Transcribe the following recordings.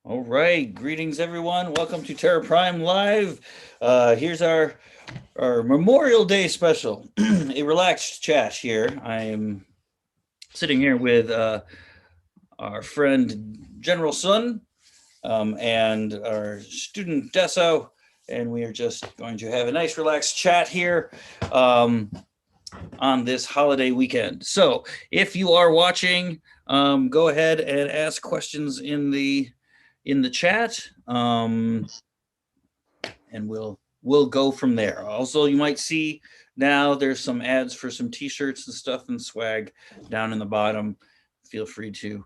All right, greetings everyone. Welcome to Terra Prime Live. Here's our Memorial Day special, a relaxed chat here. I am sitting here with our friend General Sun and our student Deso, and we are just going to have a nice relaxed chat here um, on this holiday weekend. So, if you are watching, go ahead and ask questions in the chat. And we'll go from there. Also, you might see now there's some ads for some t-shirts and stuff and swag down in the bottom. Feel free to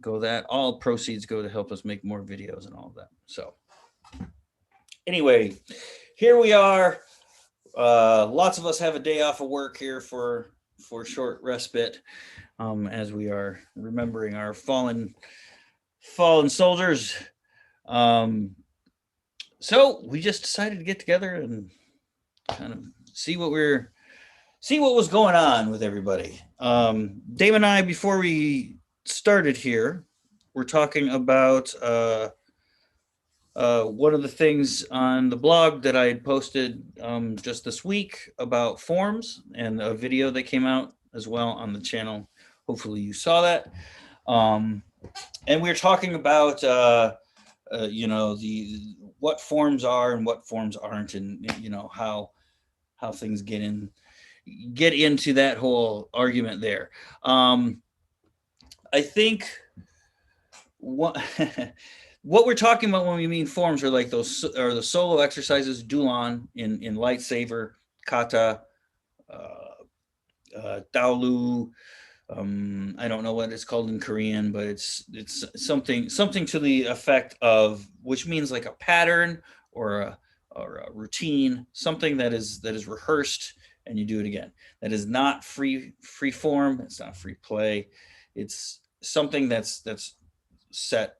go that. All proceeds go to help us make more videos and all of that. So anyway, here we are. Lots of us have a day off of work here for short respite as we are remembering our fallen soldiers. Um, so we just decided to get together and kind of see what was going on with everybody. Dave and I, before we started here, we're talking about one of the things on the blog that I had posted just this week about forms and a video that came out as well on the channel. Hopefully, you saw that. Um, and we were talking about the what forms are and what forms aren't, and how things get into that whole argument there. I think what what we're talking about when we mean forms are like those are the solo exercises, Duolon in lightsaber, kata, daolu. I don't know what it's called in Korean, but it's something to the effect of, which means like a pattern or a routine, something that is rehearsed and you do it again. That is not free form. It's not free play. It's something that's set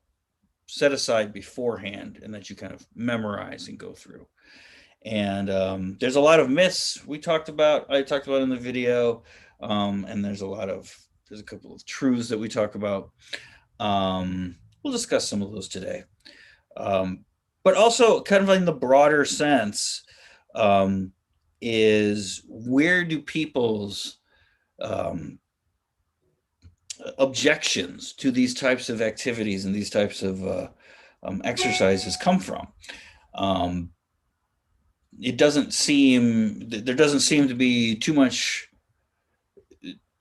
set aside beforehand and that you kind of memorize and go through. And there's a lot of myths I talked about in the video, and there's a couple of truths that we talk about. We'll discuss some of those today, but also kind of in the broader sense, um, is where do people's um, objections to these types of activities and these types of exercises come from? Um, there doesn't seem to be too much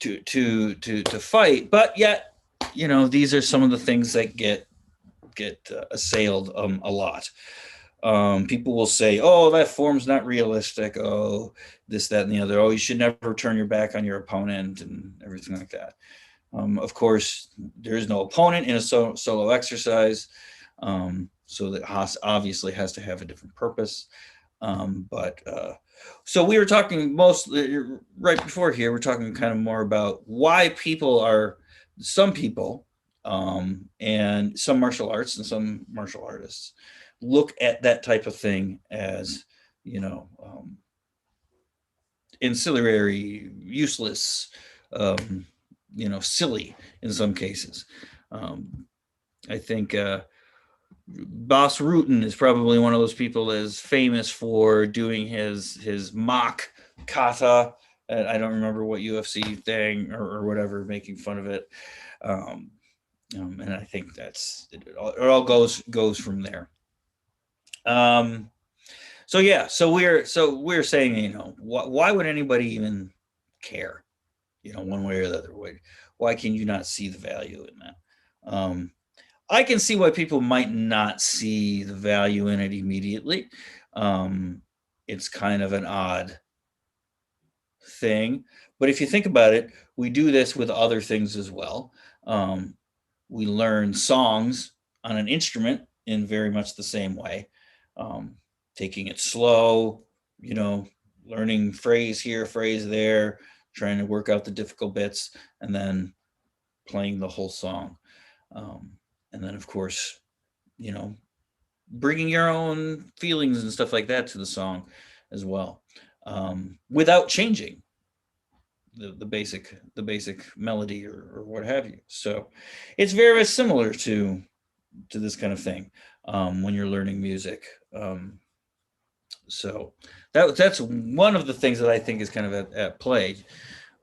to fight, but yet these are some of the things that get assailed a lot. People will say, "Oh, that form's not realistic. Oh, this, that, and the other. Oh, you should never turn your back on your opponent and everything like that." Of course, there is no opponent in a solo exercise, so that obviously has to have a different purpose. But so we were talking mostly right before here. We're talking kind of more about why some people, and some martial arts and some martial artists look at that type of thing as ancillary, useless, silly in some cases. Um, I think Boss Rutan is probably one of those people that is famous for doing his mock kata. I don't remember what UFC thing or whatever, making fun of it. Um, and I think it all goes from there. Um, so we're saying, why would anybody even care, one way or the other way? Why can you not see the value in that? I can see why people might not see the value in it immediately. Um, it's kind of an odd thing, but if you think about it, we do this with other things as well. Um, we learn songs on an instrument in very much the same way, um, taking it slow, you know, learning phrase here, phrase there, trying to work out the difficult bits, and then playing the whole song. Um, and then, of course, you know, bringing your own feelings and stuff like that to the song as well, without changing the basic melody or what have you. So it's very similar to this kind of thing when you're learning music. So that's one of the things that I think is kind of at play.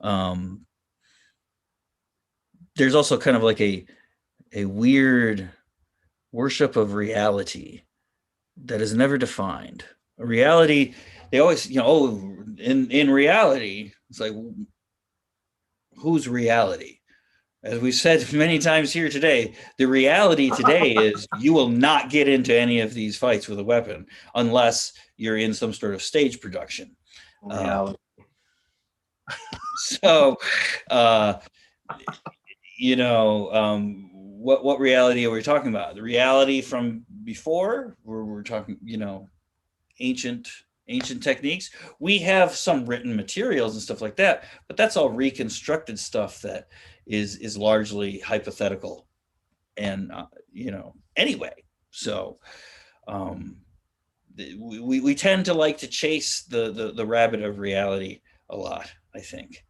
Um, there's also kind of like a weird worship of reality that is never defined. Reality, they always, in reality, it's like, whose reality? As we've said many times here today, the reality today is you will not get into any of these fights with a weapon unless you're in some sort of stage production. Reality. So, uh, what reality are we talking about? The reality from before, where we're talking, ancient techniques. We have some written materials and stuff like that, but that's all reconstructed stuff that is largely hypothetical and anyway. So we tend to like to chase the rabbit of reality a lot, I think.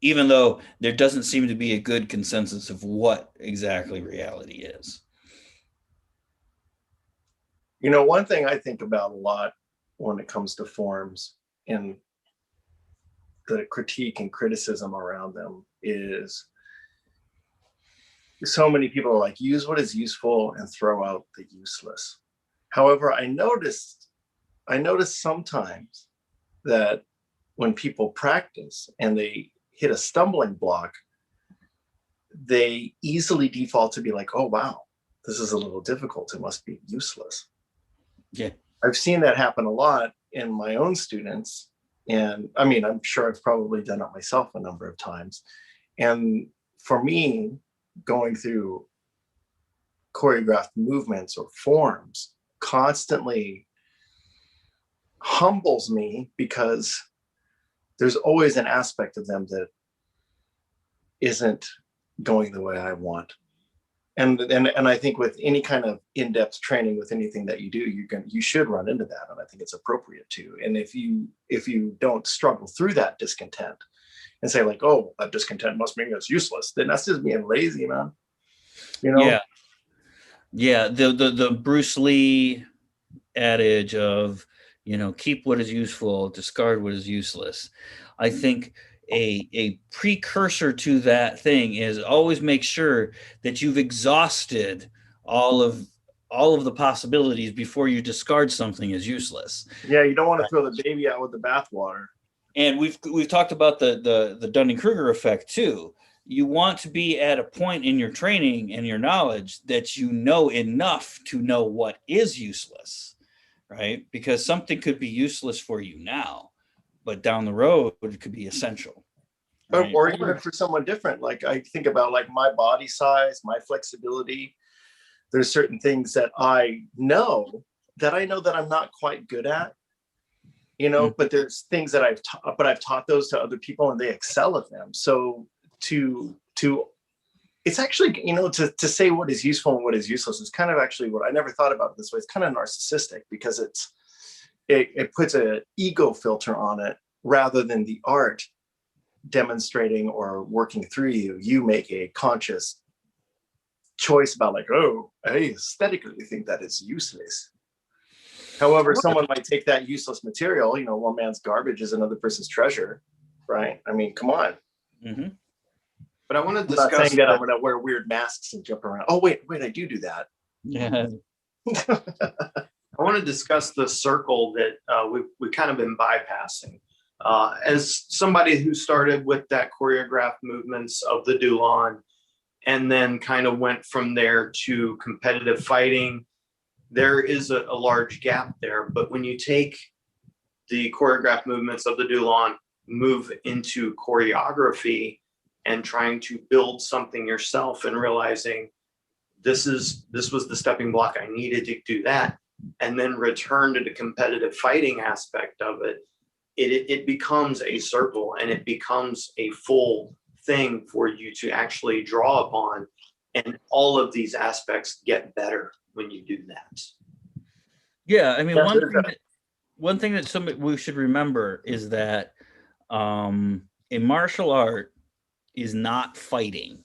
Even though there doesn't seem to be a good consensus of what exactly reality is. One thing I think about a lot when it comes to forms and the critique and criticism around them is so many people are like, use what is useful and throw out the useless. However, I noticed sometimes that when people practice and they hit a stumbling block, they easily default to be like, oh, wow, this is a little difficult. It must be useless. Yeah. I've seen that happen a lot in my own students. And I mean, I'm sure I've probably done it myself a number of times. And for me, going through choreographed movements or forms constantly humbles me, because there's always an aspect of them that isn't going the way I want. And I think with any kind of in-depth training, with anything that you do, you should run into that, and I think it's appropriate to. And if you don't struggle through that discontent and say like, oh, that discontent must mean it's useless, then that's just being lazy, man. Yeah. The Bruce Lee adage of, keep what is useful, discard what is useless. I think a precursor to that thing is always make sure that you've exhausted all of the possibilities before you discard something as useless. Yeah, you don't want to throw the baby out with the bathwater. And we've talked about the Dunning-Kruger effect too. You want to be at a point in your training and your knowledge that you know enough to know what is useless, right? Because something could be useless for you now, but down the road it could be essential. Right? Or even for someone different. Like I think about like my body size, my flexibility. There's certain things that I know that I'm not quite good at, but there's things that I've taught those to other people and they excel at them. So to it's actually, to say what is useful and what is useless is kind of actually what I never thought about it this way. It's kind of narcissistic, because it puts an ego filter on it rather than the art demonstrating or working through you. You make a conscious choice about like, oh, I aesthetically think that it's useless. However, someone might take that useless material, one man's garbage is another person's treasure, right? I mean, come on. Mm-hmm. But I want to discuss. I'm not saying that I'm going to wear weird masks and jump around. Oh, wait, I do that. Yeah. I want to discuss the circle that we've kind of been bypassing. As somebody who started with that choreographed movements of the Duolon and then kind of went from there to competitive fighting, there is a large gap there. But when you take the choreographed movements of the Duolon, move into choreography and trying to build something yourself and realizing this was the stepping block I needed to do that, and then return to the competitive fighting aspect of it, it becomes a circle and it becomes a full thing for you to actually draw upon. And all of these aspects get better when you do that. Yeah, I mean, one thing that we should remember is that a martial art is not fighting.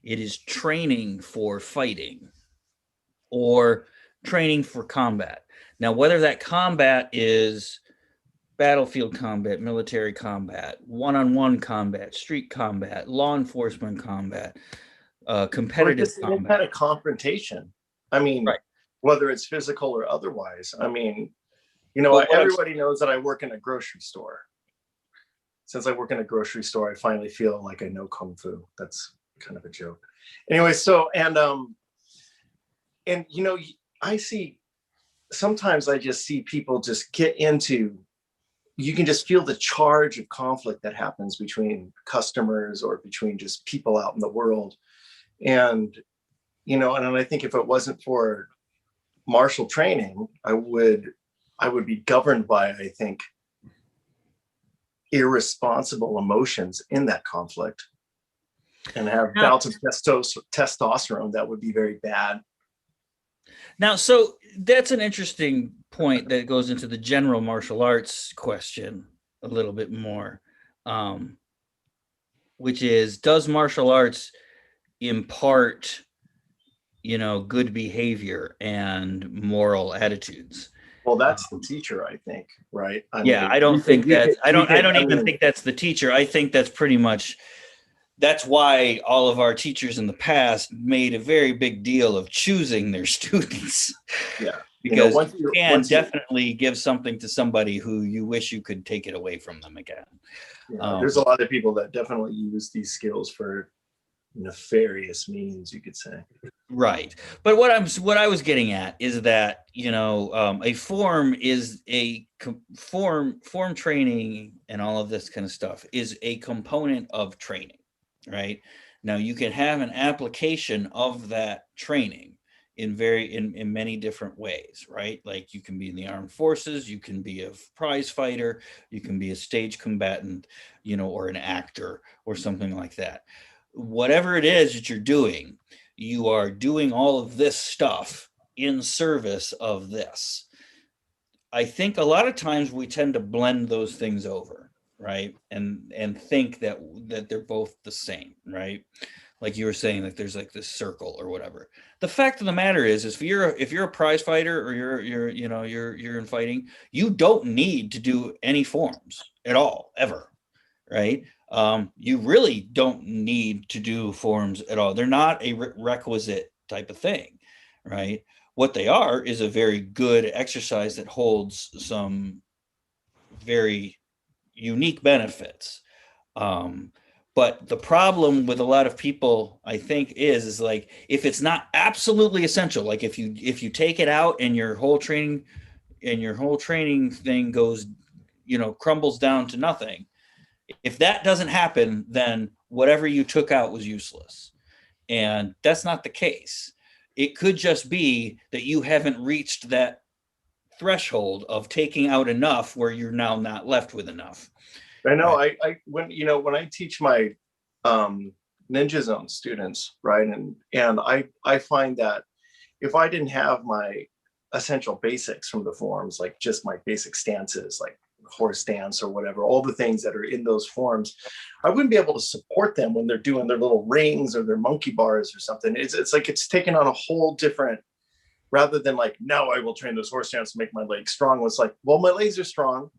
It is training for fighting or training for combat. Now, whether that combat is battlefield combat, military combat, one-on-one combat, street combat, law enforcement combat, Or competitive just any combat. kind of confrontation. I mean, Right. whether it's physical or otherwise. I mean, you know, But what I'm everybody knows that I work in a grocery store. Since I work in a grocery store, I finally feel like I know Kung Fu. That's kind of a joke. Anyway, so, and you know, I see, sometimes I just see people just get into, you can just feel the charge of conflict that happens between customers or between just people out in the world. And, you know, and I think if it wasn't for martial training, I would be governed by, I think, irresponsible emotions in that conflict, and have bouts of testosterone that would be very bad. Now, so that's an interesting point that goes into the general martial arts question a little bit more, which is, does martial arts impart, good behavior and moral attitudes? Well, that's the teacher, I think, right? I Yeah, mean, I don't think that's, I don't even mean, think that's the teacher. I think that's pretty much, that's why all of our teachers in the past made a very big deal of choosing their students. yeah, Because you can definitely give something to somebody who you wish you could take it away from them again. There's a lot of people that definitely use these skills for nefarious means, you could say. Right. But what I was getting at is that, a form is a form training and all of this kind of stuff is a component of training, right? Now you can have an application of that training in many different ways, right? Like you can be in the armed forces, you can be a prize fighter, you can be a stage combatant, or an actor or something like that. Whatever it is that you're doing, you are doing all of this stuff in service of this. I think a lot of times we tend to blend those things over, right? And think that they're both the same, right? Like you were saying, like there's like this circle or whatever. The fact of the matter is if you're a prize fighter or you're in fighting, you don't need to do any forms at all, ever, right? You really don't need to do forms at all. They're not a requisite type of thing, right? What they are is a very good exercise that holds some very unique benefits. But the problem with a lot of people, I think, is like if it's not absolutely essential, like if you take it out and your whole training thing goes, crumbles down to nothing. If that doesn't happen, then whatever you took out was useless. And that's not the case. It could just be that you haven't reached that threshold of taking out enough where you're now not left with enough. I know. Right? When I teach my Ninja Zone students, right, and I find that if I didn't have my essential basics from the forms, like just my basic stances, like horse stance or whatever, all the things that are in those forms, I wouldn't be able to support them when they're doing their little rings or their monkey bars or something. It's like it's taken on a whole different, rather than like, now I will train this horse stance to make my legs strong. It's like, well, my legs are strong.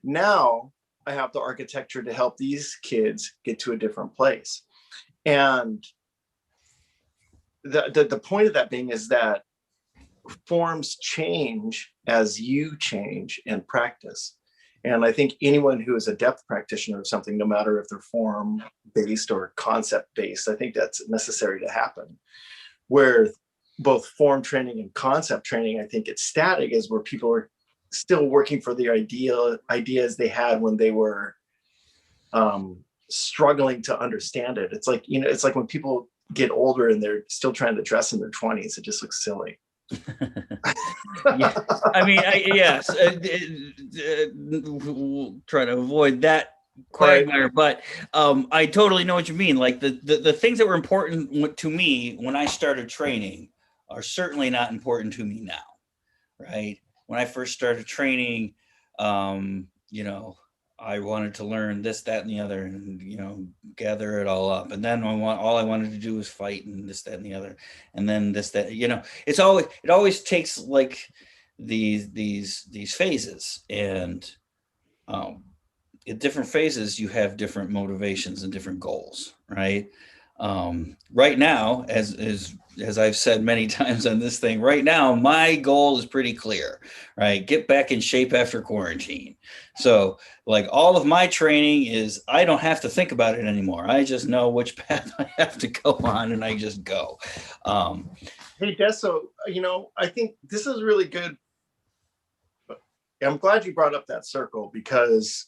Now I have the architecture to help these kids get to a different place. And the point of that being is that forms change as you change and practice. And I think anyone who is a depth practitioner of something, no matter if they're form based or concept based, I think that's necessary to happen. Where both form training and concept training, I think it's static, is where people are still working for the ideas they had when they were struggling to understand it. It's like, it's like when people get older and they're still trying to dress in their 20s, it just looks silly. Yeah. I mean, yes, we'll try to avoid that quagmire, right. But I totally know what you mean. Like the things that were important to me when I started training are certainly not important to me now, right? When I first started training, I wanted to learn this, that, and the other, and gather it all up. And then all I wanted to do was fight, and this, that, and the other, and then this, that. It always takes like these phases, and at different phases you have different motivations and different goals, right? Right now, as I've said many times on this thing, right now my goal is pretty clear, right? Get back in shape after quarantine. So like all of my training is, I don't have to think about it anymore. I just know which path I have to go on, and I just go. Hey, Deso, I think this is really good. I'm glad you brought up that circle, because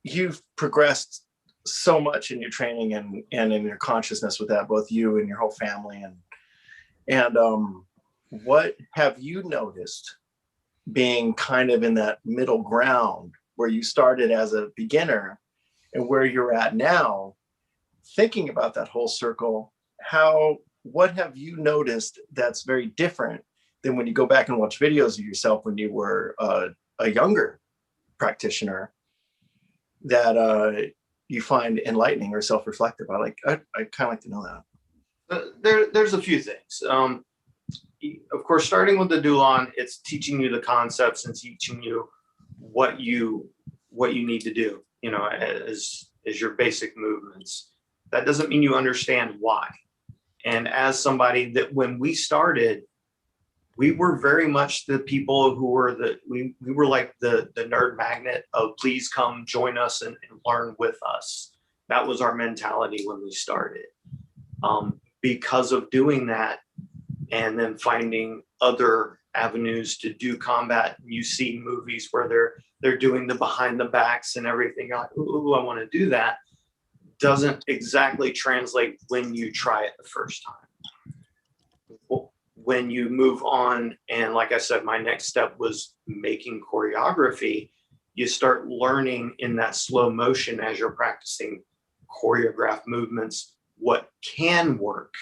you've progressed so much in your training and in your consciousness with that, both you and your whole family. And what have you noticed being kind of in that middle ground where you started as a beginner and where you're at now, thinking about that whole circle? What have you noticed that's very different than when you go back and watch videos of yourself when you were a younger practitioner, that you find enlightening or self-reflective? I kind of like to know that. There's a few things. Of course, starting with the Duolon, it's teaching you the concepts and teaching you what you need to do, as your basic movements. That doesn't mean you understand why. And as somebody that when we started, we were very much the people who were we were like the nerd magnet of, please come join us and learn with us. That was our mentality when we started. Because of doing that, and then finding other avenues to do combat, you see movies where they're doing the behind the backs and everything. You're like, ooh, I want to do that. Doesn't exactly translate when you try it the first time. When you move on, and like I said, my next step was making choreography. You start learning in that slow motion as you're practicing choreographed movements what can work,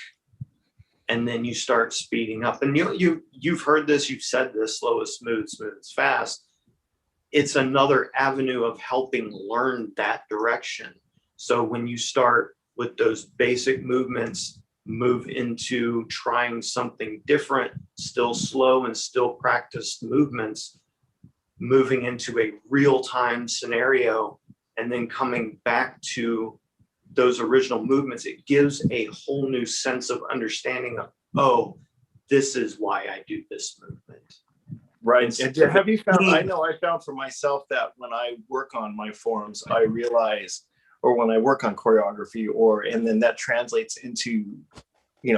and then you start speeding up. And you've heard this, you've said this: slow is smooth, smooth is fast. It's another avenue of helping learn that direction. So when you start with those basic movements, move into trying something different, still slow and still practiced movements, moving into a real-time scenario, and then coming back to those original movements, it gives a whole new sense of understanding of, oh, this is why I do this movement. Right. And have you found, I know I found for myself that when I work on my forms, I realize, or when I work on choreography, and then that translates into,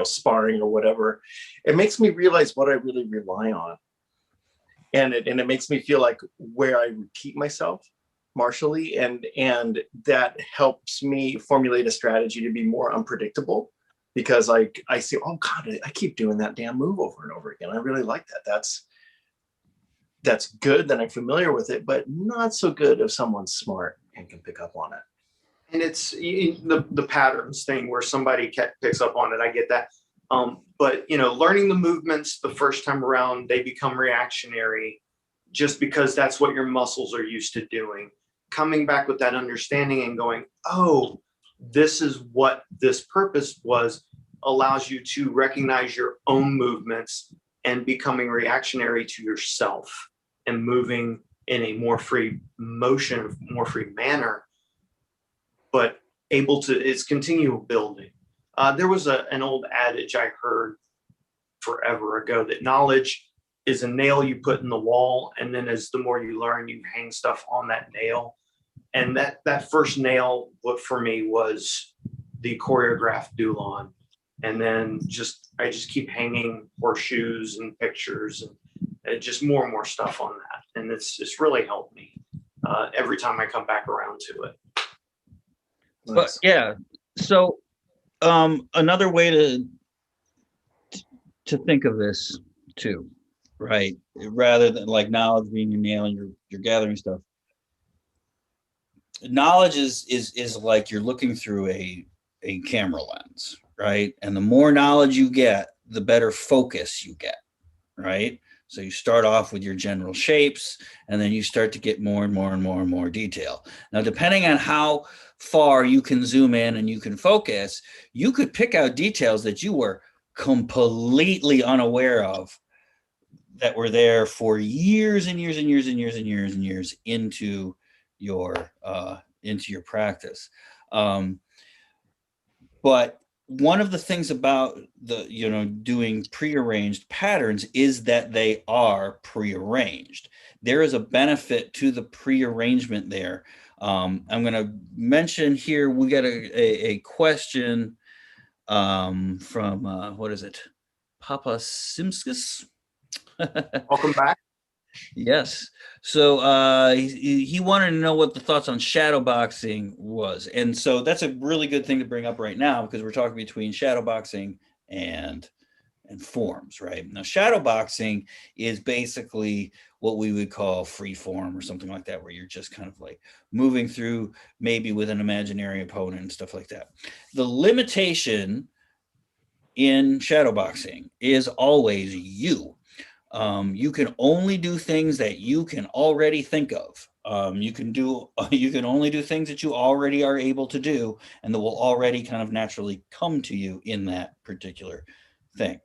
sparring or whatever, it makes me realize what I really rely on. And it makes me feel like where I repeat myself martially, and that helps me formulate a strategy to be more unpredictable, because I see, oh God, I keep doing that damn move over and over again. I really like that. That's good that I'm familiar with it, but not so good if someone's smart and can pick up on it. And it's the patterns thing where somebody picks up on it. I get that. But learning the movements the first time around, they become reactionary just because that's what your muscles are used to doing. Coming back with that understanding and going, oh, this is what this purpose was, allows you to recognize your own movements and becoming reactionary to yourself and moving in a more free motion, more free manner, but it's continual building. There was an old adage I heard forever ago that knowledge is a nail you put in the wall, and then as the more you learn, you hang stuff on that nail. And that first nail, what for me was the choreographed Duolon. And then I just keep hanging horseshoes and pictures and just more and more stuff on that. And it's really helped me every time I come back around to it. But yeah, so another way to think of this too, right? Rather than like knowledge being a nail and you're gathering stuff. Knowledge is like you're looking through a camera lens, right? And the more knowledge you get, the better focus you get, right? So you start off with your general shapes, and then you start to get more and more and more and more detail. Now, depending on how far you can zoom in and you can focus, you could pick out details that you were completely unaware of that were there for years and years and years and years and years and years into your practice. But one of the things about doing prearranged patterns is that they are prearranged. There is a benefit to the prearrangement there. I'm going to mention here, we got a question from what is it? Papa Simskis. Welcome back. Yes. So he wanted to know what the thoughts on shadow boxing was. And so that's a really good thing to bring up right now, because we're talking between shadow boxing and forms, right? Now, shadow boxing is basically what we would call free form or something like that, where you're just kind of like moving through maybe with an imaginary opponent and stuff like that. The limitation in shadow boxing is always you. You can only do things that you can already think of. You can only do things that you already are able to do, and that will already kind of naturally come to you in that particular thing.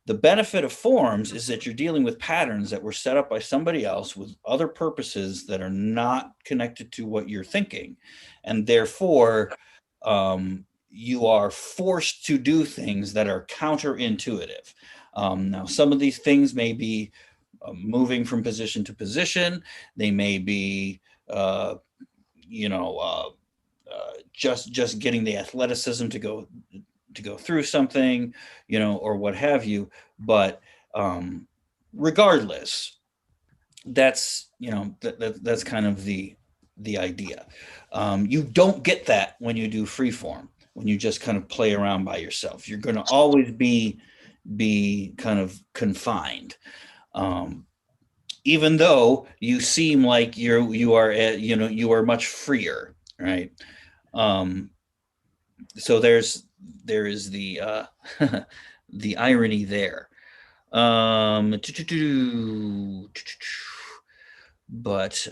The benefit of forms is that you're dealing with patterns that were set up by somebody else with other purposes that are not connected to what you're thinking, and therefore you are forced to do things that are counterintuitive. Now, some of these things may be moving from position to position. They may be, just getting the athleticism to go through something, or what have you. But regardless, that's that's kind of the idea. You don't get that when you do free form. When you just kind of play around by yourself, you're going to always be kind of confined, even though you seem like you are much freer, right? So there is the the irony there. But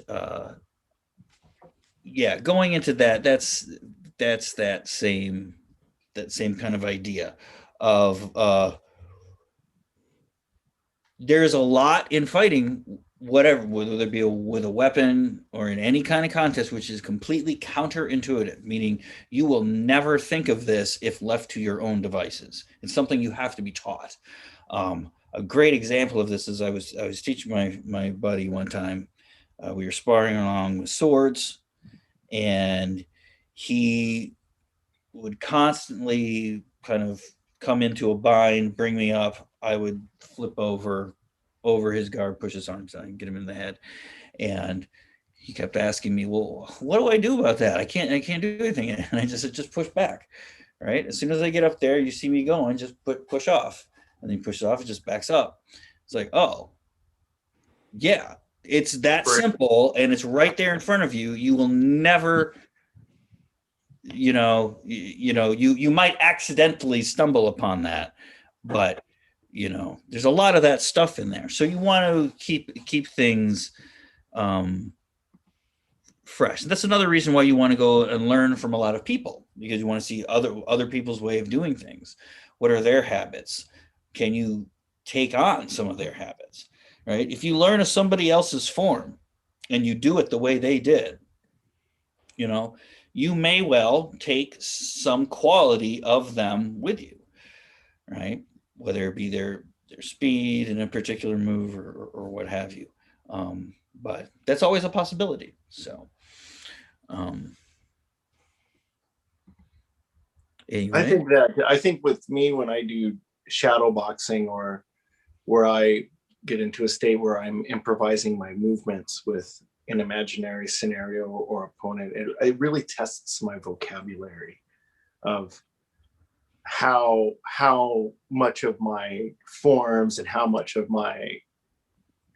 yeah, going into that's that same kind of idea of there's a lot in fighting, whatever, whether it be with a weapon or in any kind of contest, which is completely counterintuitive, meaning you will never think of this if left to your own devices. It's something you have to be taught. A great example of this is I was teaching my buddy one time. We were sparring along with swords, and he would constantly kind of come into a bind, bring me up. I would flip over his guard, push his arms down, and get him in the head. And he kept asking me, "Well, what do I do about that? I can't do anything." And I just push back. Right. As soon as I get up there, you see me going, just push off, and then he pushes off, it just backs up. It's like, oh, yeah, it's that simple, and it's right there in front of you. You will never, you might accidentally stumble upon that, but there's a lot of that stuff in there. So you want to keep things fresh. And that's another reason why you want to go and learn from a lot of people, because you want to see other people's way of doing things. What are their habits? Can you take on some of their habits? Right? If you learn of somebody else's form and you do it the way they did, you may well take some quality of them with you, right? Whether it be their speed in a particular move or what have you. But that's always a possibility. So, anyway. I think with me, when I do shadow boxing, or where I get into a state where I'm improvising my movements with an imaginary scenario or opponent, it really tests my vocabulary of how much of my forms and how much of my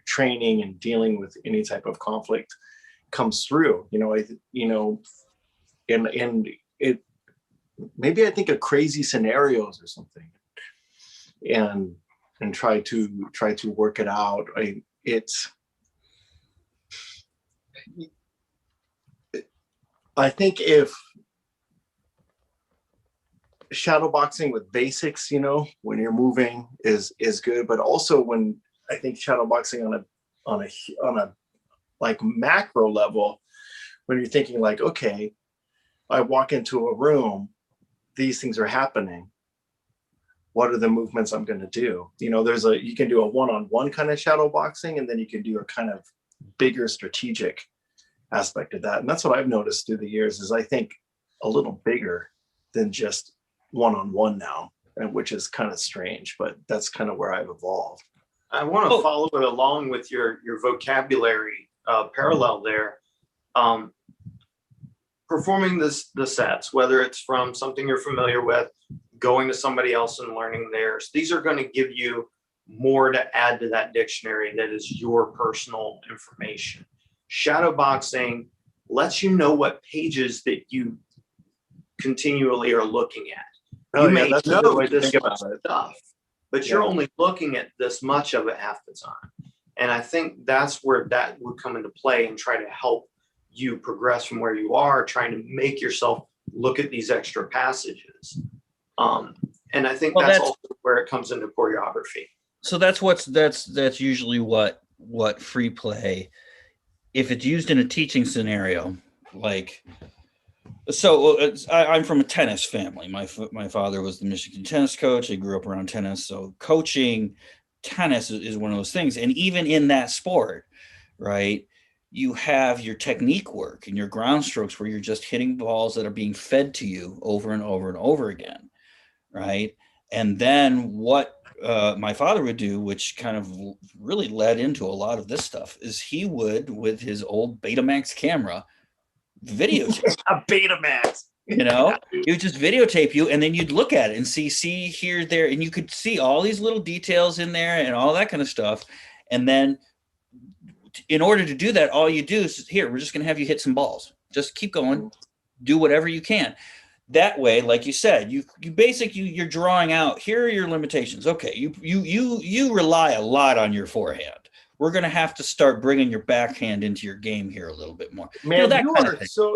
training and dealing with any type of conflict comes through. And it maybe I think of crazy scenarios or something, and and try to work it out. I think if shadow boxing with basics, when you're moving is good, but also when I think shadow boxing on a like macro level, when you're thinking like, okay, I walk into a room, these things are happening. What are the movements I'm going to do? You can do a one-on-one kind of shadow boxing, and then you can do a kind of bigger strategic aspect of that. And that's what I've noticed through the years is I think a little bigger than just one-on-one now, which is kind of strange, but that's kind of where I've evolved. I want to follow it along with your vocabulary parallel there. Performing the sets, whether it's from something you're familiar with, going to somebody else and learning theirs, these are going to give you more to add to that dictionary that is your personal information. Shadow boxing lets you know what pages that you continually are looking at. You may that's know a good way to this think much about it. stuff, but you're only looking at this much of it half the time. And I think that's where that would come into play and try to help you progress from where you are, trying to make yourself look at these extra passages. And I think that's also where it comes into choreography. So that's usually what free play, if it's used in a teaching scenario, like, so I'm from a tennis family. My father was the Michigan tennis coach. I grew up around tennis. So coaching tennis is one of those things. And even in that sport, right, you have your technique work and your ground strokes where you're just hitting balls that are being fed to you over and over and over again, right? And then what my father would do, which kind of really led into a lot of this stuff, is he would, with his old Betamax camera, videotape. A Betamax. He would just videotape you, and then you'd look at it and see here, there, and you could see all these little details in there and all that kind of stuff. And then in order to do that, all you do is, here, we're just going to have you hit some balls. Just keep going, do whatever you can. That way, like you said, you're drawing out, here are your limitations. Okay, you rely a lot on your forehand. We're going to have to start bringing your backhand into your game here a little bit more. Man,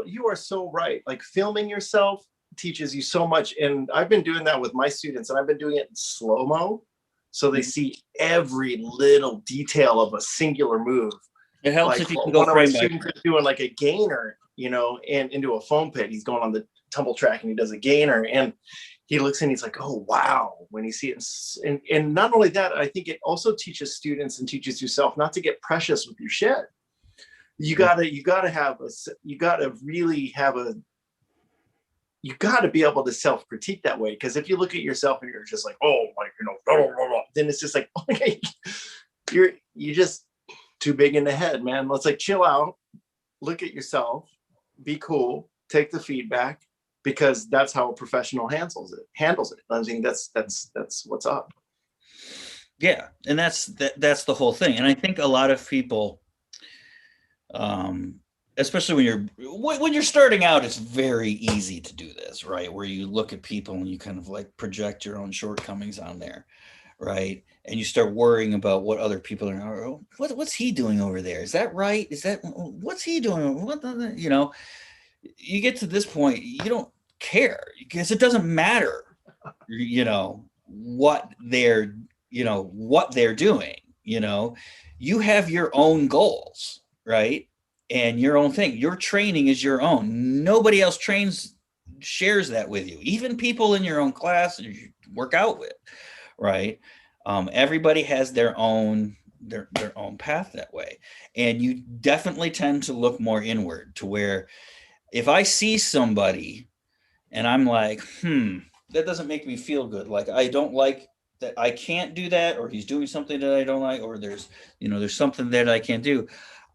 you are so right. Like, filming yourself teaches you so much. And I've been doing that with my students, and I've been doing it in slow-mo. So they see every little detail of a singular move. It helps like, if you can go one of frame my students is doing like a gainer, and into a foam pit. He's going on the tumble track and he does a gainer, and he looks and he's like, oh wow, when you see it. And not only that, I think it also teaches students and teaches yourself not to get precious with your shit. You gotta be able to self-critique that way. Because if you look at yourself and you're just like, oh, like, blah, blah, blah, then it's just like, okay, you're just too big in the head, man. Let's like chill out, look at yourself, be cool, take the feedback, because that's how a professional handles it. I think that's what's up. Yeah, and that's the whole thing. And I think a lot of people, especially when you're starting out, it's very easy to do this, right? Where you look at people and you kind of like project your own shortcomings on there, right? And you start worrying about what other people are. Oh, what's he doing over there? Is that right? What's he doing? You get to this point, you don't care, because it doesn't matter, what they're doing. You have your own goals, right? And your own thing. Your training is your own. Nobody else shares that with you. Even people in your own class that you work out with, right? Everybody has their own path that way. And you definitely tend to look more inward, to where if I see somebody and I'm like, that doesn't make me feel good. Like, I don't like that I can't do that, or he's doing something that I don't like, or there's something that I can't do.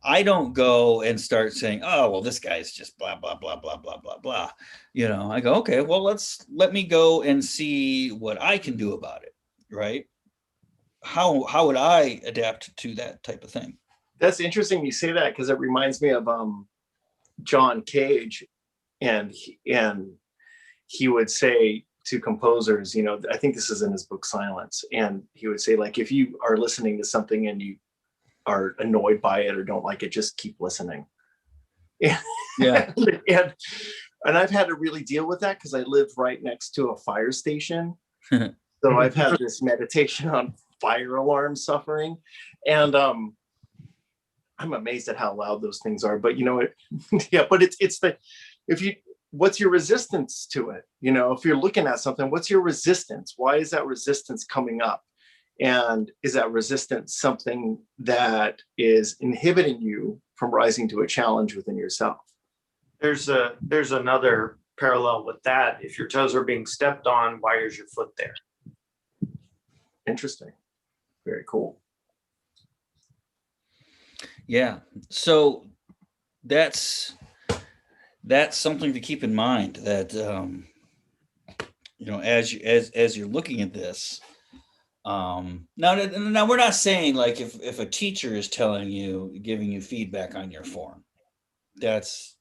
I don't go and start saying, oh, well, this guy's just blah, blah, blah, blah, blah, blah, blah. I go, okay, well, let me go and see what I can do about it. Right. How would I adapt to that type of thing? That's interesting you say that, because it reminds me of John Cage, and he would say to composers, you know, I think this is in his book Silence, and he would say, like, if you are listening to something and you are annoyed by it or don't like it, just keep listening. Yeah. And I've had to really deal with that because I live right next to a fire station. So I've had this meditation on fire alarm suffering. And I'm amazed at how loud those things are. But you know it, yeah, but it's the, if you, what's your resistance to it? You know, if you're looking at something, what's your resistance? Why is that resistance coming up? And is that resistance something that is inhibiting you from rising to a challenge within yourself? There's another parallel with that. If your toes are being stepped on, why is your foot there? Interesting. Very cool. Yeah. So that's something to keep in mind, that you know, as you're looking at this. Now we're not saying, like, if a teacher is telling you, giving you feedback on your form, that's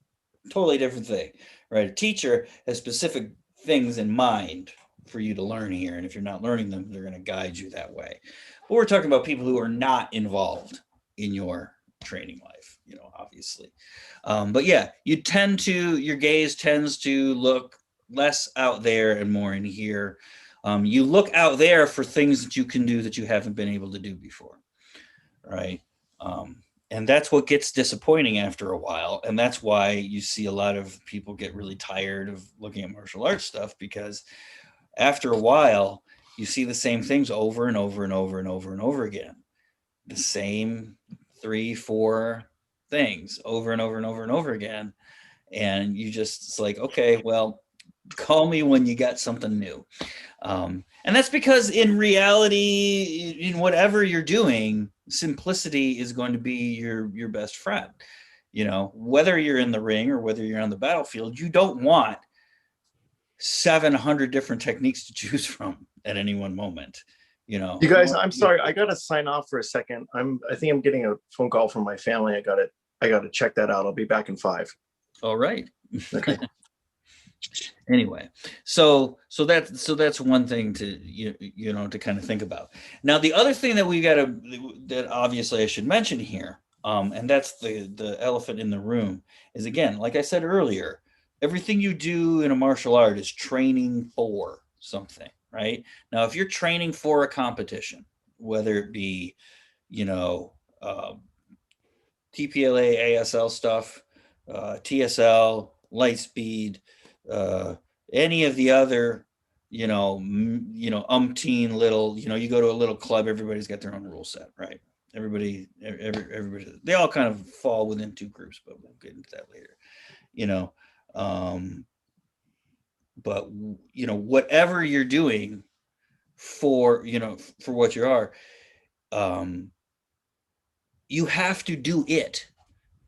a totally different thing, right? A teacher has specific things in mind for you to learn here, and if you're not learning them, they're going to guide you that way. But we're talking about people who are not involved in your training life, you know, obviously. But yeah, your gaze tends to look less out there and more in here. You look out there for things that you can do that you haven't been able to do before, right? And that's what gets disappointing after a while. And that's why you see a lot of people get really tired of looking at martial arts stuff, because after a while, you see the same things over and over and over and over and over again. The same 3-4 things over and over and over and over again. And you just, it's like, okay, well, call me when you got something new. And that's because in reality, in whatever you're doing, simplicity is going to be your best friend. You know, whether you're in the ring or whether you're on the battlefield, you don't want 700 different techniques to choose from at any one moment. You know, you guys, I'm sorry, I gotta sign off for a second. I think I'm getting a phone call from my family. I gotta check that out. I'll be back in 5. All right. Okay. Anyway, so that's one thing to you know to kind of think about. Now, the other thing that obviously I should mention here, and that's the elephant in the room, is, again, like I said earlier, everything you do in a martial art is training for something, right? Now, if you're training for a competition, whether it be, you know, TPLA, ASL stuff, TSL, light speed, any of the other, umpteen little, you go to a little club, everybody's got their own rule set, right? Everybody, they all kind of fall within 2 groups, but we'll get into that later, but whatever you're doing for what you are, you have to do it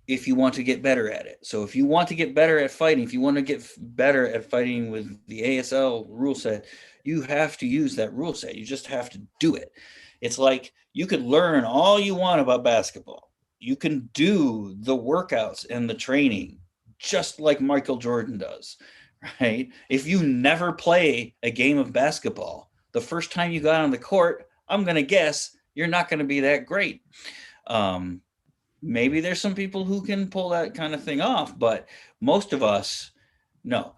if you want to get better at it. So if you want to get better at fighting, if you want to get better at fighting with the ASL rule set, you have to use that rule set. You just have to do it. It's like you could learn all you want about basketball. You can do the workouts and the training just like Michael Jordan does, right? If you never play a game of basketball, the first time you got on the court, I'm going to guess you're not going to be that great. Maybe there's some people who can pull that kind of thing off, but most of us, no.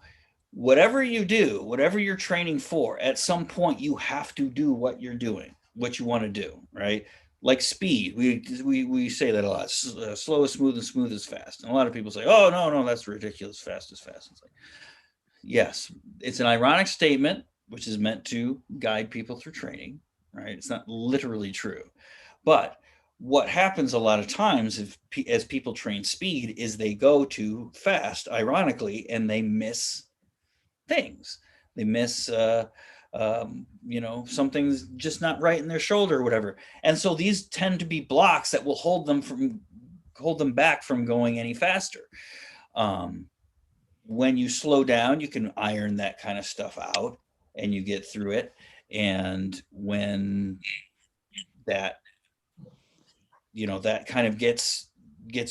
Whatever you do, whatever you're training for, at some point you have to do what you're doing, what you want to do, right? Like speed, we say that a lot. Slow is smooth and smooth is fast. And a lot of people say, "Oh, no, that's ridiculous. Fast is fast." It's like, yes, it's an ironic statement, which is meant to guide people through training, right? It's not literally true, but what happens a lot of times as people train speed is they go too fast, ironically, and they miss things. They miss, something's just not right in their shoulder or whatever. And so these tend to be blocks that will hold them back from going any faster. When you slow down, you can iron that kind of stuff out and you get through it. And when that kind of gets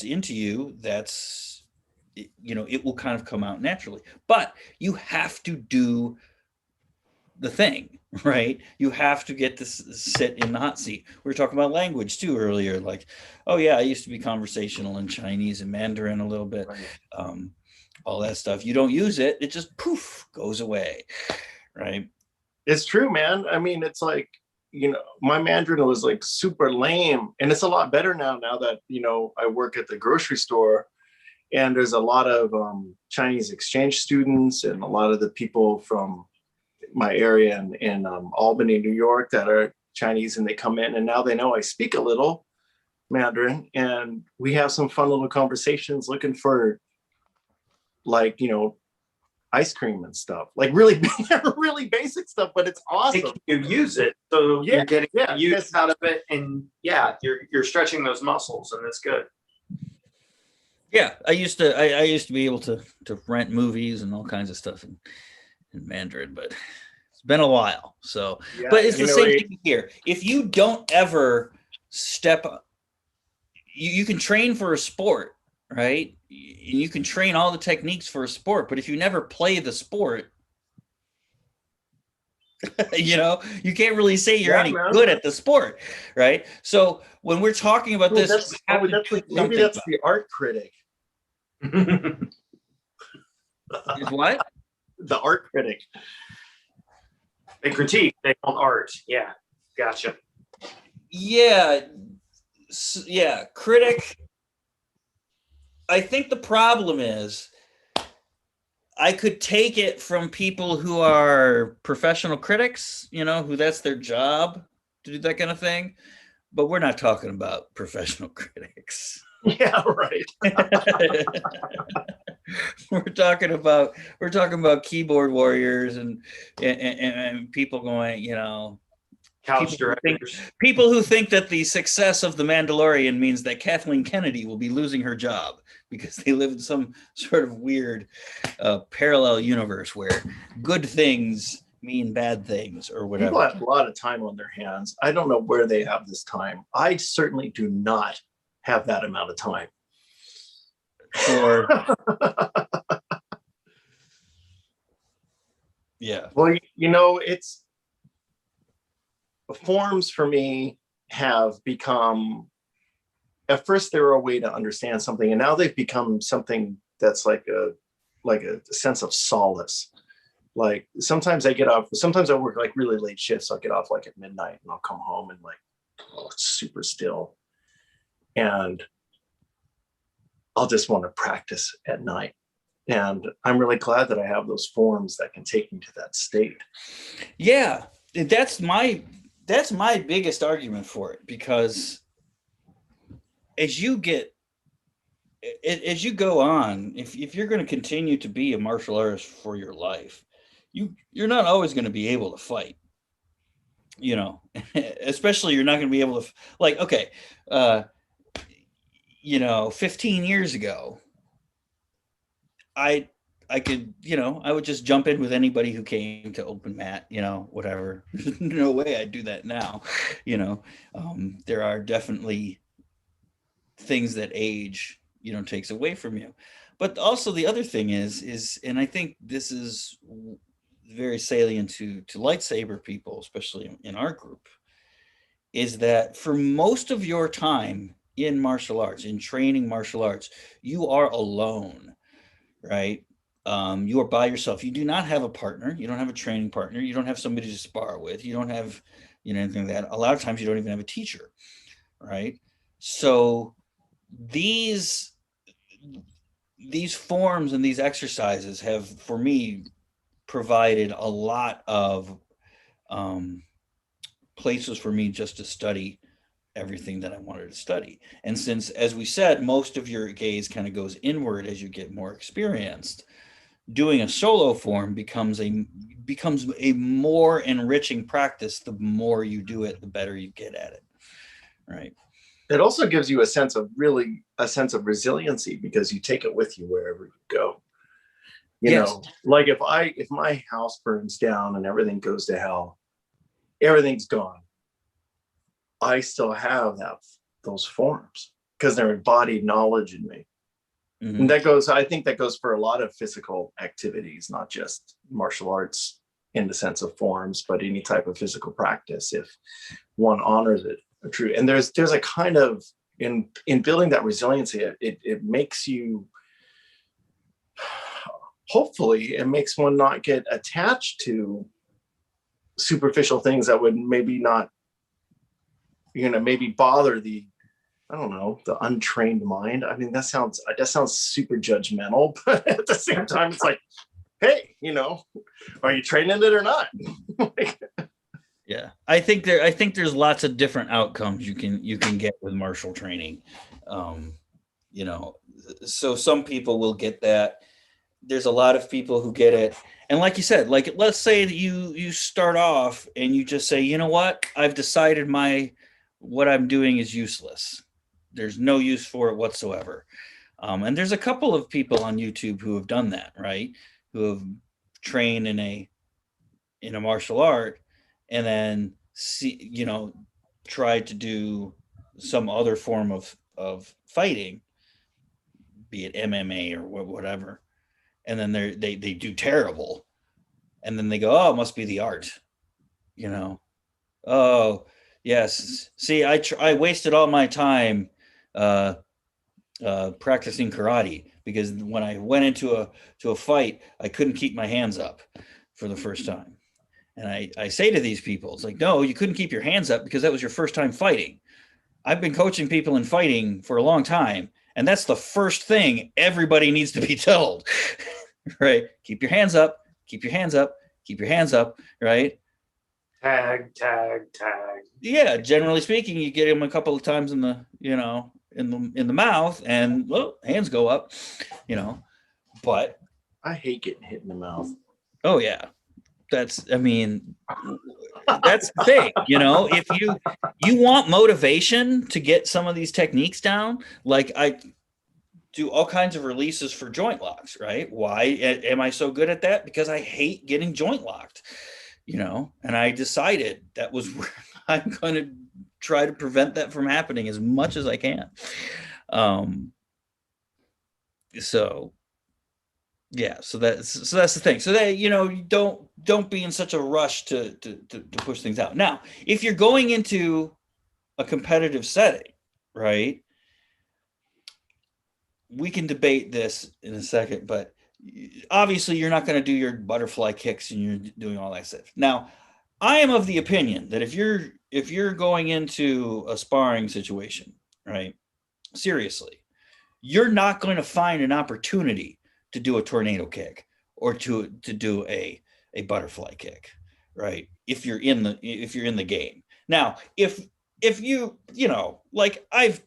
into you, that's, it will kind of come out naturally. But you have to do the thing, right? You have to get to sit in the hot seat. We were talking about language too earlier. Like, oh yeah, I used to be conversational in Chinese and Mandarin a little bit. All that stuff. You don't use it, it just poof goes away, right? It's true, man. I mean, it's like, my Mandarin was like super lame, and it's a lot better now that, I work at the grocery store, and there's a lot of Chinese exchange students and a lot of the people from my area in Albany, New York, that are Chinese, and they come in, and now they know I speak a little Mandarin, and we have some fun little conversations looking for, like, ice cream and stuff, like really really basic stuff, but it's awesome. You use it, so you're getting use out of it, and you're stretching those muscles, and it's good. Yeah, I used to be able to rent movies and all kinds of stuff in Mandarin, but it's been a while. So, but it's the same thing here. If you don't ever step up, you can train for a sport, right? You can train all the techniques for a sport, but if you never play the sport, you can't really say you're any good at the sport, right? So when we're talking about maybe that's the art critic. Is what? The art critic. They critique, they call art. Yeah, gotcha. Yeah, critic. I think the problem is I could take it from people who are professional critics, who that's their job to do that kind of thing. But we're not talking about professional critics. Yeah, right. We're talking about keyboard warriors and people going, couch directors. People who think that the success of The Mandalorian means that Kathleen Kennedy will be losing her job because they live in some sort of weird parallel universe where good things mean bad things or whatever. People have a lot of time on their hands. I don't know where they have this time. I certainly do not have that amount of time. Or yeah. Well, it's forms for me have become, at first they were a way to understand something, and now they've become something that's like a sense of solace. Like sometimes I work like really late shifts. I'll get off like at midnight, and I'll come home and it's super still, and I'll just want to practice at night. And I'm really glad that I have those forms that can take me to that state. Yeah, that's my biggest argument for it, because as you go on, if you're going to continue to be a martial artist for your life, you're not always going to be able to fight, especially you're not going to be able to, like, okay, 15 years ago, I could, I would just jump in with anybody who came to open mat, whatever. There's no way I'd do that now. There are definitely things that age, takes away from you. But also the other thing is, and I think this is very salient to lightsaber people, especially in our group, is that for most of your time in martial arts, in training martial arts, you are alone, right? You are by yourself. You do not have a partner. You don't have a training partner. You don't have somebody to spar with. You don't have, anything like that. A lot of times you don't even have a teacher, right? So these forms and these exercises have, for me, provided a lot of places for me just to study everything that I wanted to study. And since, as we said, most of your gaze kind of goes inward as you get more experienced, doing a solo form becomes a more enriching practice. The more you do it, the better you get at it, right? It also gives you a sense of resiliency, because you take it with you wherever you go. Like if my house burns down and everything goes to hell, everyth's gone, I still have those forms because they're embodied knowledge in me. Mm-hmm. And I think that goes for a lot of physical activities, not just martial arts in the sense of forms, but any type of physical practice, if one honors it, true. And there's a kind of, in building that resiliency, it makes you, hopefully it makes one not get attached to superficial things that would maybe not, maybe bother the, I don't know, the untrained mind. I mean, that sounds super judgmental, but at the same time, it's like, hey, are you training it or not? Yeah, I think there's lots of different outcomes you can get with martial training. So some people will get that. There's a lot of people who get it. And like you said, like, let's say that you start off and you just say, you know what, I've decided what I'm doing is useless. There's no use for it whatsoever. And there's a couple of people on YouTube who have done that, right? Who have trained in a martial art and then tried to do some other form of fighting, be it MMA or whatever. And then they do terrible. And then they go, oh, it must be the art, Oh, yes. See, I wasted all my time practicing karate because when I went into a fight, I couldn't keep my hands up for the first time. And I say to these people, it's like, no, you couldn't keep your hands up because that was your first time fighting. I've been coaching people in fighting for a long time, and that's the first thing everybody needs to be told, right? Keep your hands up, keep your hands up, keep your hands up, right? Tag, tag, tag. Yeah, generally speaking, you get them a couple of times in the, in the mouth, and well, hands go up, but I hate getting hit in the mouth. Oh yeah. That's the thing, if you want motivation to get some of these techniques down, like I do all kinds of releases for joint locks, right? Why am I so good at that? Because I hate getting joint locked, and I decided that was where I'm going to try to prevent that from happening as much as I can. So yeah, so that's the thing. So that don't be in such a rush to push things out. Now, if you're going into a competitive setting, right? We can debate this in a second, but obviously you're not going to do your butterfly kicks and you're doing all that stuff. Now, I am of the opinion that if you're going into a sparring situation, right? Seriously, you're not going to find an opportunity to do a tornado kick or to do a butterfly kick, right? If you're in the game. Now, if you like I've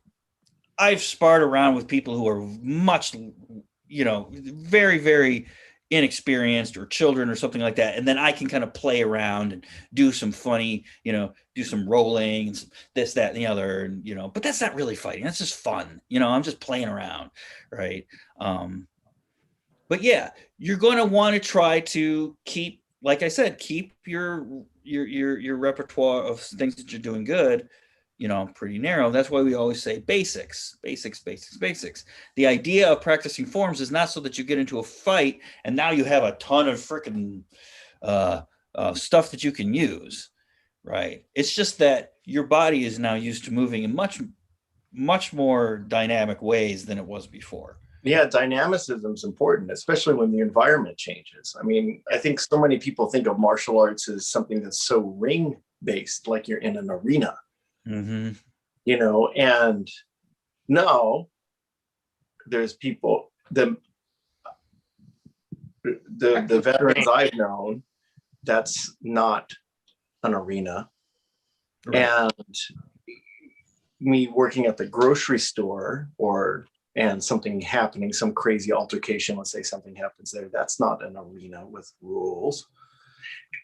sparred around with people who are much, very, very inexperienced or children or something like that. And then I can kind of play around and do some funny, do some rolling and some this, that, and the other, and, but that's not really fighting. That's just fun. I'm just playing around. Right. But yeah, you're going to want to try to keep, like I said, keep your repertoire of things that you're doing good, pretty narrow. That's why we always say basics. The idea of practicing forms is not so that you get into a fight and now you have a ton of freaking stuff that you can use, right? It's just that your body is now used to moving in much, much more dynamic ways than it was before. Yeah, dynamicism is important, especially when the environment changes. I mean, I think so many people think of martial arts as something that's so ring based, like you're in an arena. Mm-hmm. And no, there's people, the veterans I've known, that's not an arena. Right. And me working at the grocery store and something happening, some crazy altercation, let's say something happens there, that's not an arena with rules.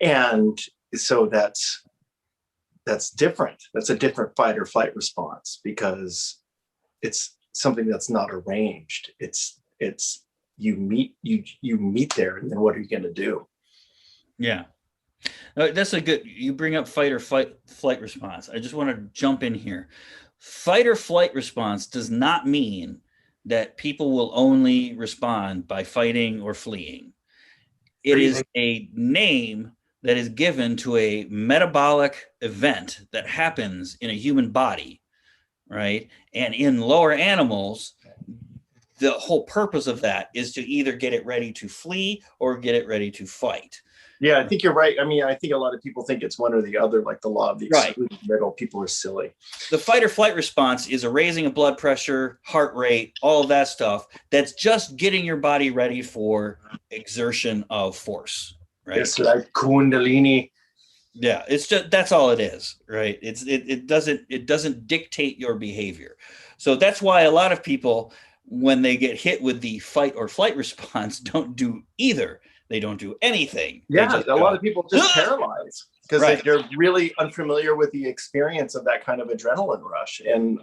And so that's different. That's a different fight or flight response because it's something that's not arranged. It's you meet there, and then what are you going to do? Yeah. That's you bring up fight or flight response. I just want to jump in here. Fight or flight response does not mean that people will only respond by fighting or fleeing. It is a name that is given to a metabolic event that happens in a human body, right? And in lower animals, the whole purpose of that is to either get it ready to flee or get it ready to fight. Yeah, I think you're right. I mean, I think a lot of people think it's one or the other, like the law of the excluded middle. People are silly. The fight or flight response is a raising of blood pressure, heart rate, all of that stuff. That's just getting your body ready for exertion of force, right? It's like Kundalini. Yeah, it's just, that's all it is, right? It doesn't dictate your behavior. So that's why a lot of people, when they get hit with the fight or flight response, don't do either. They don't do anything. Yeah, a lot of people just paralyze because they're really unfamiliar with the experience of that kind of adrenaline rush. And,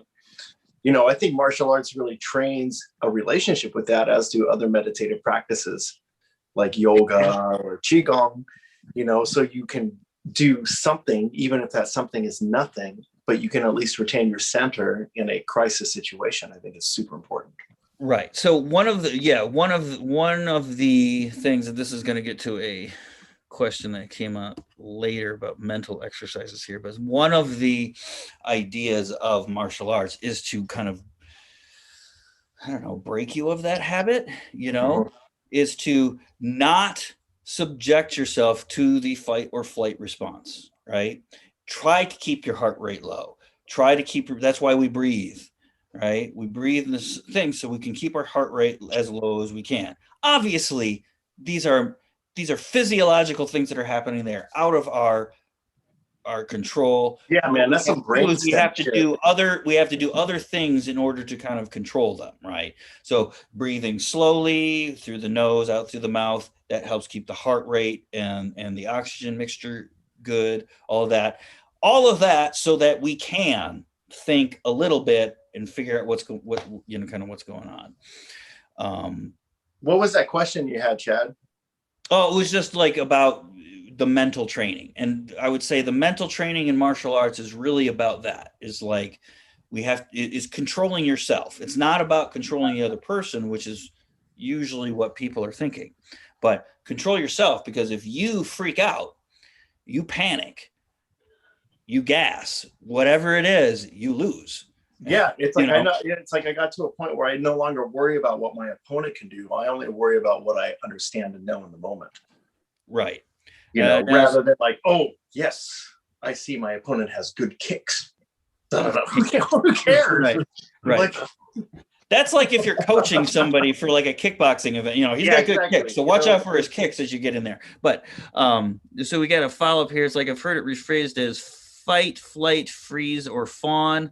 you know, I think martial arts really trains a relationship with that, as do other meditative practices like yoga or qigong, you know, so you can do something, even if that something is nothing, but you can at least retain your center in a crisis situation. I think is super important. Right. So one of the things, and this is going to get to a question that came up later about mental exercises here, but one of the ideas of martial arts is to kind of, I don't know, break you of that habit, you know, is to not subject yourself to the fight or flight response, right? Try to keep your heart rate low. Try to keep that's why we breathe. Right? We breathe in this thing so we can keep our heart rate as low as we can. Obviously, these are physiological things that are happening there out of our control. Yeah, man, that's some brain we have to do other things in order to kind of control them, right? So breathing slowly through the nose, out through the mouth, that helps keep the heart rate and the oxygen mixture good, all of that so that we can think a little bit and figure out what's going on. What was that question you had, Chad? Oh, it was just like about the mental training. And I would say the mental training in martial arts is really about that. Is like is controlling yourself. It's not about controlling the other person, which is usually what people are thinking. But control yourself, because if you freak out, you panic, you gas, whatever it is, you lose. Yeah, it's like I got to a point where I no longer worry about what my opponent can do. I only worry about what I understand and know in the moment. Right. You know, rather than like, oh yes, I see my opponent has good kicks. Who cares? Right. Like, that's like if you're coaching somebody for like a kickboxing event, you know, he's got good kicks, so watch out for his kicks as you get in there. But so we got a follow up here. It's like I've heard it rephrased as fight, flight, freeze, or fawn.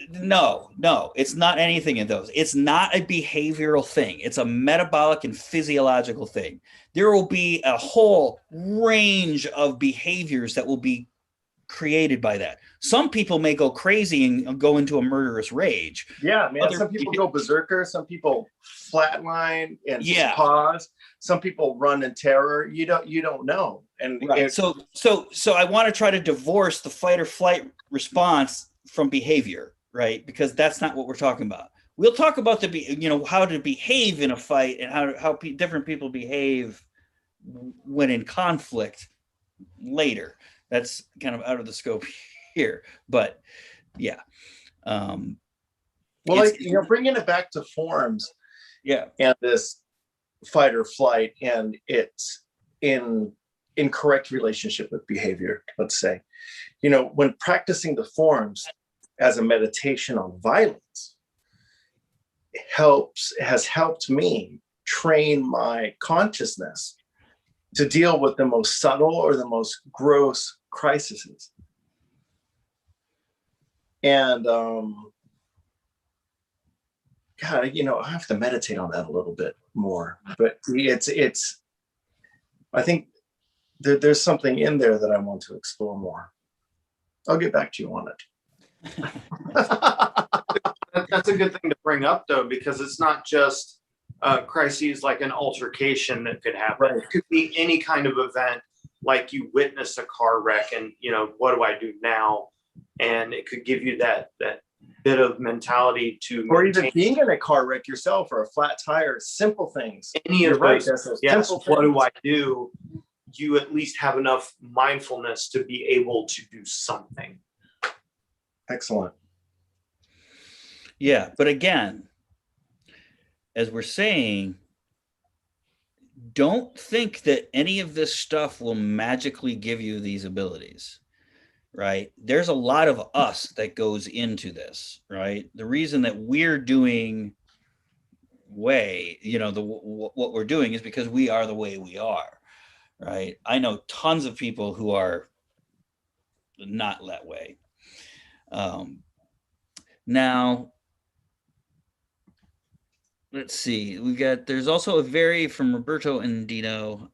No, it's not anything of those. It's not a behavioral thing. It's a metabolic and physiological thing. There will be a whole range of behaviors that will be created by that. Some people may go crazy and go into a murderous rage. Yeah, man. Some people go berserker. Some people flatline and pause. Some people run in terror. You don't know. And so I want to try to divorce the fight or flight response from behavior, right? Because that's not what we're talking about. We'll talk about how to behave in a fight and how different people behave when in conflict later. That's kind of out of the scope here, but yeah. Bringing it back to forms, and this fight or flight, and it's in correct relationship with behavior. Let's say, when practicing the forms as a meditation on violence, has helped me train my consciousness to deal with the most subtle or the most gross crises. And God, I have to meditate on that a little bit more. But it's I think there's something in there that I want to explore more. I'll get back to you on it. That's a good thing to bring up, though, because it's not just crises like an altercation that could happen. Right. It could be any kind of event, like you witness a car wreck and, what do I do now? And it could give you that bit of mentality to... Or even being in a car wreck yourself, or a flat tire, simple things. Any of those. Yes, what do I do you at least have enough mindfulness to be able to do something. Excellent. Yeah, but again, as we're saying, don't think that any of this stuff will magically give you these abilities, right? There's a lot of us that goes into this, right? The reason that we're doing what we're doing is because we are the way we are, right? I know tons of people who are not that way. Now, let's see. There's also from Roberto and Dino.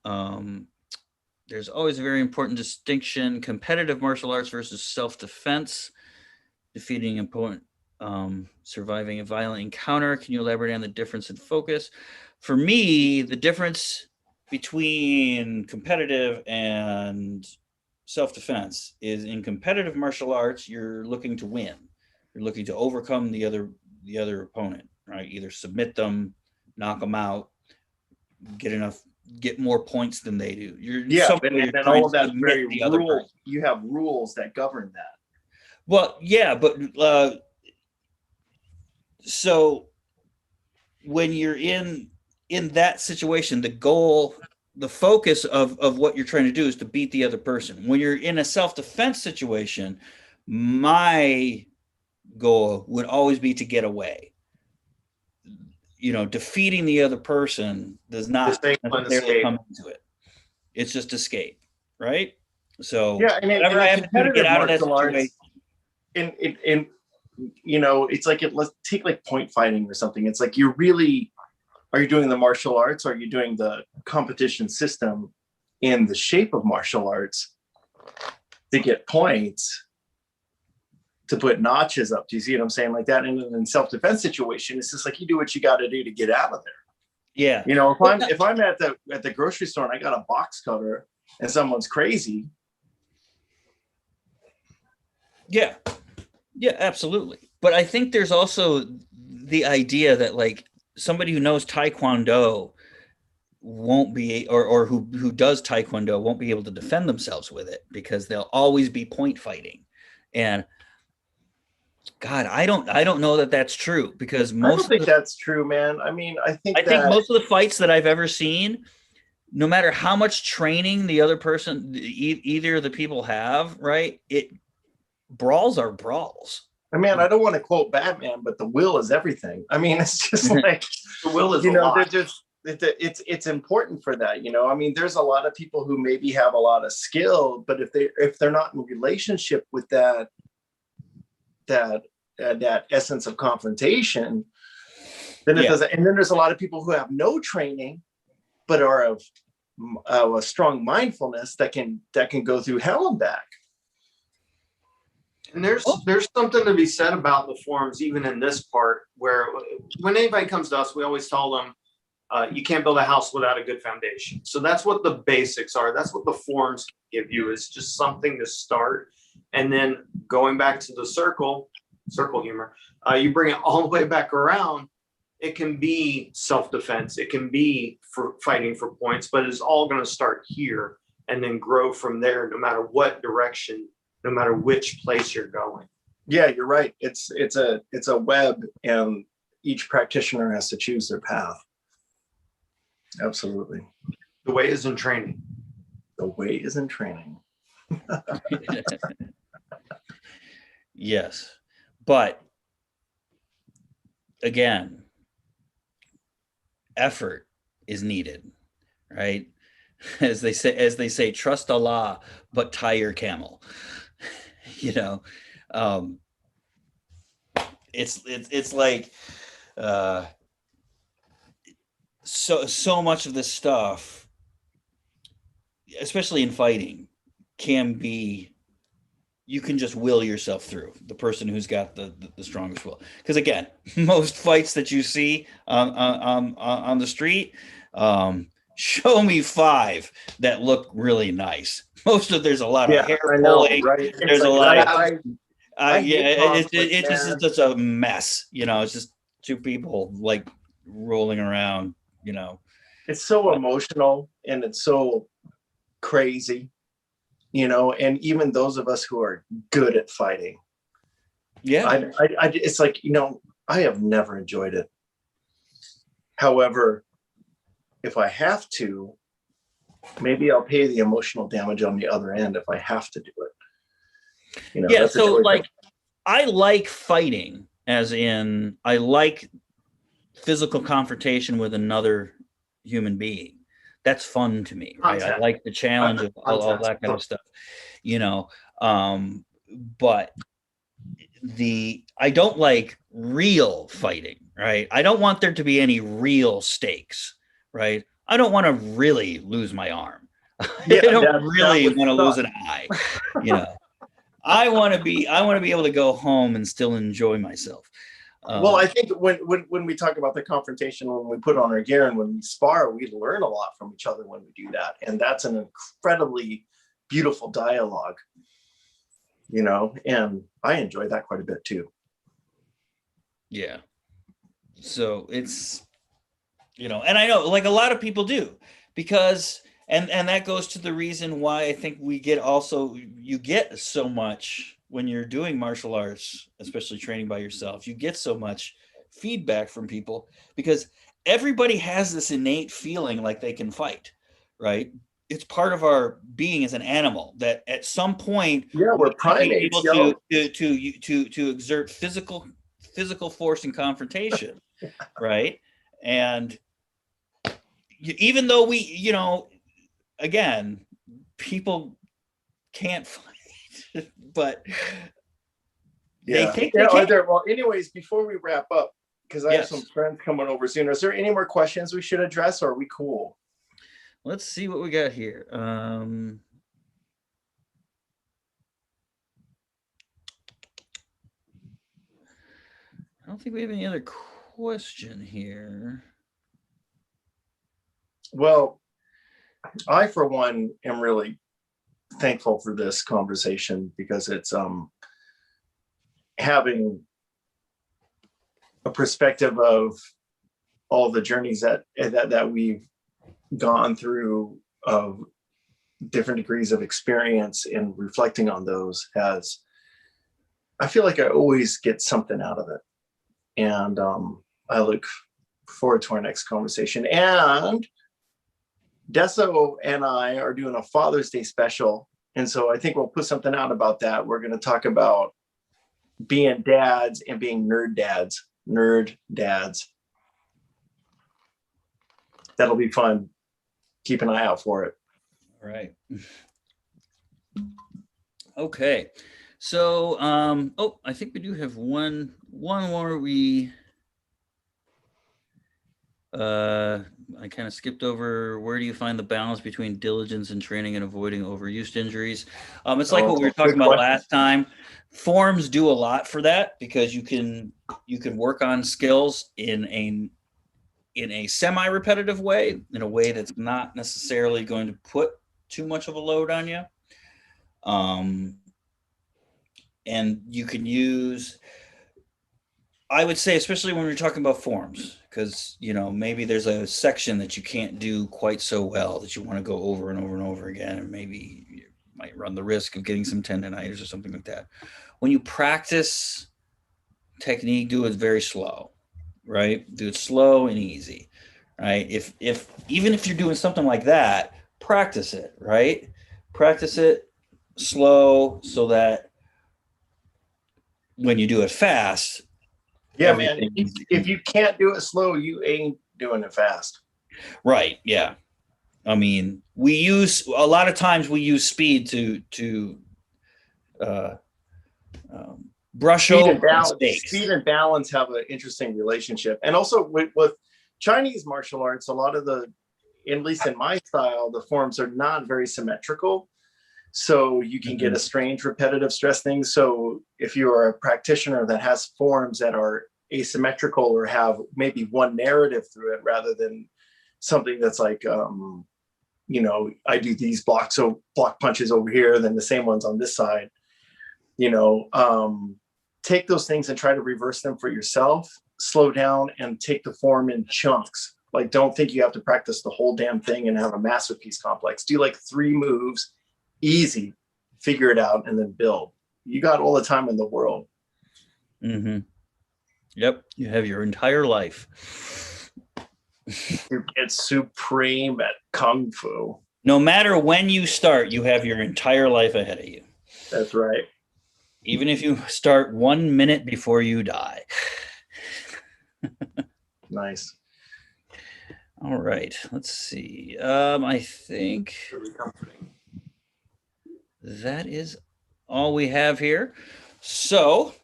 There's always a very important distinction: competitive martial arts versus self-defense, defeating an opponent, surviving a violent encounter. Can you elaborate on the difference in focus? For me, the difference between competitive and self-defense is in competitive martial arts, you're looking to win. You're looking to overcome the other opponent, right? Either submit them, knock them out, get more points than they do. And all of that's very rule. You have rules that govern that. Well, yeah, but so when you're in that situation, the focus of what you're trying to do is to beat the other person. When you're in a self-defense situation, my goal would always be to get away. Defeating the other person does not necessarily come into it. It's just escape, right? So yeah, and whatever I have to do to get out of that situation. It's like let's take like point fighting or something. It's like are you doing the martial arts? Or are you doing the competition system in the shape of martial arts to get points, to put notches up? Do you see what I'm saying? Like that. And in self-defense situation, it's just like you do what you got to do to get out of there. Yeah. If I'm at the grocery store and I got a box cutter and someone's crazy. Yeah. Yeah, absolutely. But I think there's also the idea that like somebody who knows Taekwondo won't be, or who does Taekwondo won't be able to defend themselves with it because they'll always be point fighting. And God, I don't know that that's true because I don't think that's true, man. I mean, I think most of the fights that I've ever seen, no matter how much training the other person, either of the people have, right? Brawls are brawls. I mean, I don't want to quote Batman, but the will is everything. I mean, it's just like the will is a lot. It's important for that. I mean, there's a lot of people who maybe have a lot of skill, but if they're not in relationship with that essence of confrontation, then it doesn't. And then there's a lot of people who have no training, but are of a strong mindfulness that can go through hell and back. And there's something to be said about the forms, even in this part, where when anybody comes to us, we always tell them, you can't build a house without a good foundation. So that's what the basics are. That's what the forms give you, is just something to start. And then going back to the circle humor, you bring it all the way back around. It can be self-defense. It can be for fighting for points, but it's all going to start here and then grow from there, no matter what direction, no matter which place you're going. Yeah, you're right. It's a web, and each practitioner has to choose their path. Absolutely. The way is in training. The way is in training. Yes. But again, effort is needed, right? As they say, trust Allah, but tie your camel. It's like so much of this stuff, especially in fighting, you can just will yourself through. The person who's got the strongest will, because again, most fights that you see on the street, show me 5 that look really nice. There's a lot of hair pulling. Right? There's a lot of it's just a mess. It's just 2 people like rolling around. It's so emotional, and it's so crazy, and even those of us who are good at fighting. Yeah. It's like, I have never enjoyed it. However, if I have to, maybe I'll pay the emotional damage on the other end if I have to do it. Yeah. So like, I like fighting, as in I like physical confrontation with another human being. That's fun to me, right? I like the challenge of all that kind of stuff, but I don't like real fighting, right? I don't want there to be any real stakes, right? I don't want to really lose my arm. I don't really want to lose an eye, I want to be able to go home and still enjoy myself. Well, I think when we talk about the confrontation, when we put on our gear and when we spar, we learn a lot from each other when we do that. And that's an incredibly beautiful dialogue, and I enjoy that quite a bit too. Yeah. So it's, and I know like a lot of people do, because, and that goes to the reason why I think you get so much when you're doing martial arts, especially training by yourself, you get so much feedback from people because everybody has this innate feeling like they can fight, right? It's part of our being as an animal that at some point, we're primates, able to exert physical force and confrontation, right? And even though we, again, people can't fight, but they think they can. Well, anyways, before we wrap up, because I have some friends coming over soon, is there any more questions we should address, or are we cool? Let's see what we got here. I don't think we have any other question here. Well, I, for one, am really thankful for this conversation because it's having a perspective of all the journeys that we've gone through, of different degrees of experience, and reflecting on those I feel like I always get something out of it. And I look forward to our next conversation. And Deso and I are doing a Father's Day special. And so I think we'll put something out about that. We're going to talk about being dads and being nerd dads. That'll be fun. Keep an eye out for it. All right. Okay. So, I think we do have one more. I kind of skipped over. Where do you find the balance between diligence and training and avoiding overuse injuries? It's like what we were talking about last time. Forms do a lot for that because you can work on skills in a semi-repetitive way, in a way that's not necessarily going to put too much of a load on you. And you can use, I would say, especially when we're talking about forms, because, maybe there's a section that you can't do quite so well that you want to go over and over and over again. And maybe you might run the risk of getting some tendonitis or something like that. When you practice technique, do it very slow, right? Do it slow and easy, right? Even if you're doing something like that, practice it, right? Practice it slow so that when you do it fast, yeah, man, if you can't do it slow, you ain't doing it fast. Right. Yeah. I mean, a lot of times we use speed to brush over mistakes. Speed and balance have an interesting relationship. And also with Chinese martial arts, a lot of at least in my style, the forms are not very symmetrical. So you can get a strange repetitive stress thing. So if you are a practitioner that has forms that are asymmetrical or have maybe one narrative through it rather than something that's like, I do these block punches over here, then the same ones on this side, take those things and try to reverse them for yourself, slow down and take the form in chunks Like, don't think you have to practice the whole damn thing and have a masterpiece complex. Do like 3 moves, easy, figure it out, and then build. You got all the time in the world. Mm-hmm. Yep. You have your entire life. You get supreme at Kung Fu. No matter when you start, you have your entire life ahead of you. That's right. Even if you start 1 minute before you die. Nice. All right. Let's see. I think Really comforting. that is all we have here. So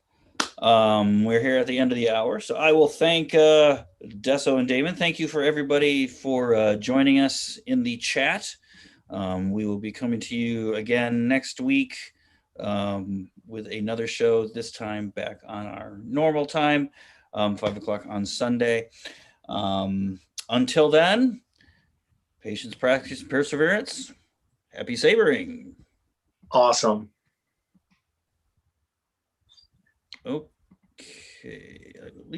we're here at the end of the hour. So I will thank Deso and Damon. Thank you for everybody for joining us in the chat. We will be coming to you again next week with another show, this time back on our normal time, 5 o'clock on Sunday. Until then, patience, practice, perseverance. Happy sabering. Awesome. Okay, I believe.